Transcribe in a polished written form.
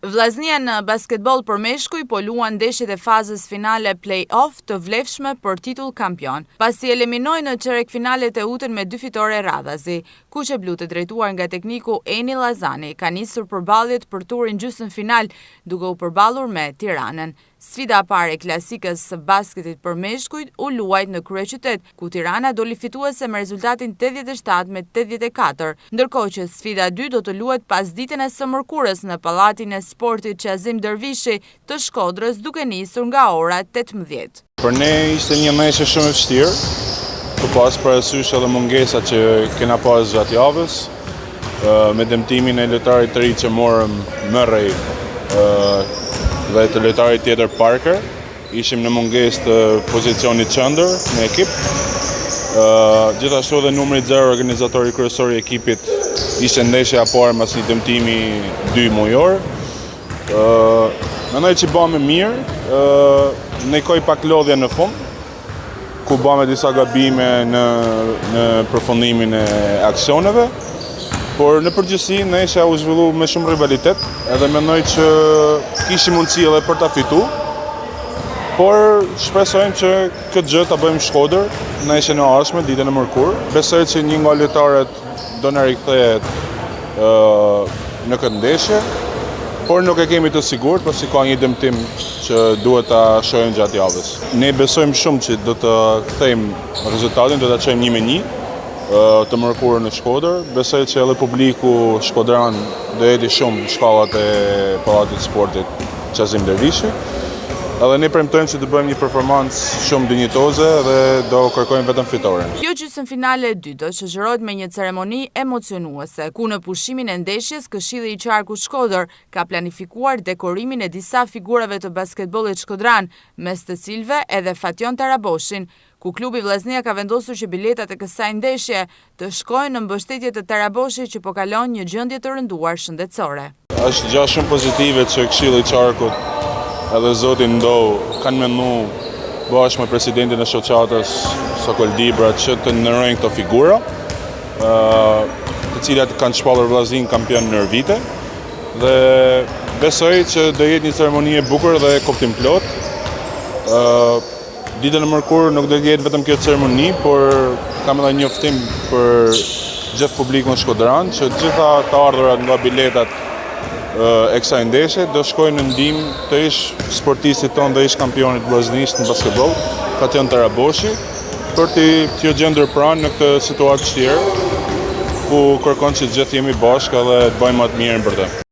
Vllaznia në basketbol për meshkuj po luan ndeshjet e fazës finale play-off të vlefshme për titull kampion, pasi eliminoi në çerek finalet e utën me 2 fitore radhazi. Kuqe blu të drejtuar nga tekniku Eni Llazani ka nisur përballjet për turin gjysmëfinal, duke u përballur me Tiranën. Sfida e parë e klasikës së basketit për meshkujt u luajt në kryeqytet, ku Tirana doli fituese me rezultatin 87-84, ndërkohë që sfida e dytë do të luhet pasditën e së mërkurës në pallatin e sportit Qazim Dervishi të Shkodrës, duke nisur nga ora 18. Për ne ishte një ndeshje shumë e vështirë, pas parasysh edhe mungesat që kena pas gjatë javës, me dëmtimin e lojtarit të ri që morëm Murray dhe të lojtarit tjetër Parker, ishim në mungesë të pozicionit qendër në ekip. Gjithashtu edhe numri 0 organizatori kryesor i ekipit ishte ndeshja e parë pas një dëmtimi 2 mujor. Mendoj që bëmë mirë, nejkoj pak lodhja në fund, ku bëmë disa gabime në përfundimin e aksioneve, por në përgjithësi ndeshja u zhvillu me shumë rivalitet, edhe mendoj që kishim mundësi edhe për ta fitu, por shpresojmë që këtë gjë ta bëjmë Shkodër në ndeshjen e ardhshme, ditën e mërkurë. Besoj që një nga lojtarët do na rikthehet në këtë ndeshje, por nuk e kemi të sigurt, pasi ka një dëmtim që duhet ta shohim gjatë javës. Ne besojmë shumë që do të kthejmë rezultatin, do ta çojmë 1-1 të mërkurën në Shkodër. Besoj që edhe publiku shkodran do jeti shumë në shkallat e pallatit sportit Qazim Dervishi. Edhe ne premtojmë që të bëjmë një performancë shumë dinjitoze dhe do kërkojmë vetëm fitoren. Kjo gjysmëfinale e dytë do shoqërohet me një ceremoni emocionuese, ku në pushimin e ndeshjes Këshilli i Qarkut Shkodër ka planifikuar dekorimin e disa figurave të basketbollit shkodran, mes të cilëve edhe Fatjon Taraboshin, ku klubi Vllaznia ka vendosur që biletat e kësaj ndeshje të shkojnë në mbështetje të Taraboshit, që po kalon një gjendje të rënduar shëndetësore. Është gjë shumë pozitive që Këshilli i Qarkut edhe Zoti Ndoh kanë menduar bashkë me presidentin e shoqatës Sokol Dibra që të ndërrojnë këto figura, të cilat kanë shpallur Vllaznin kampion në vite, dhe besoj që do jetë një ceremoni e bukur dhe kuptim plot. Ditën e mërkurë nuk do jetë vetëm kjo ceremoni, por kam edhe njoftim për gjithë publikun shkodran që gjitha të ardhurat nga biletat e kësaj ndeshje do shkojnë në ndihmë të ish sportistit tonë dhe ish kampionit vllaznisht në basketbol, Fatjon Taraboshi, për t'ju gjendur pranë në këtë situatë vështirë, ku kërkon që gjithë jemi bashkë dhe të bëjmë më të mirën për të.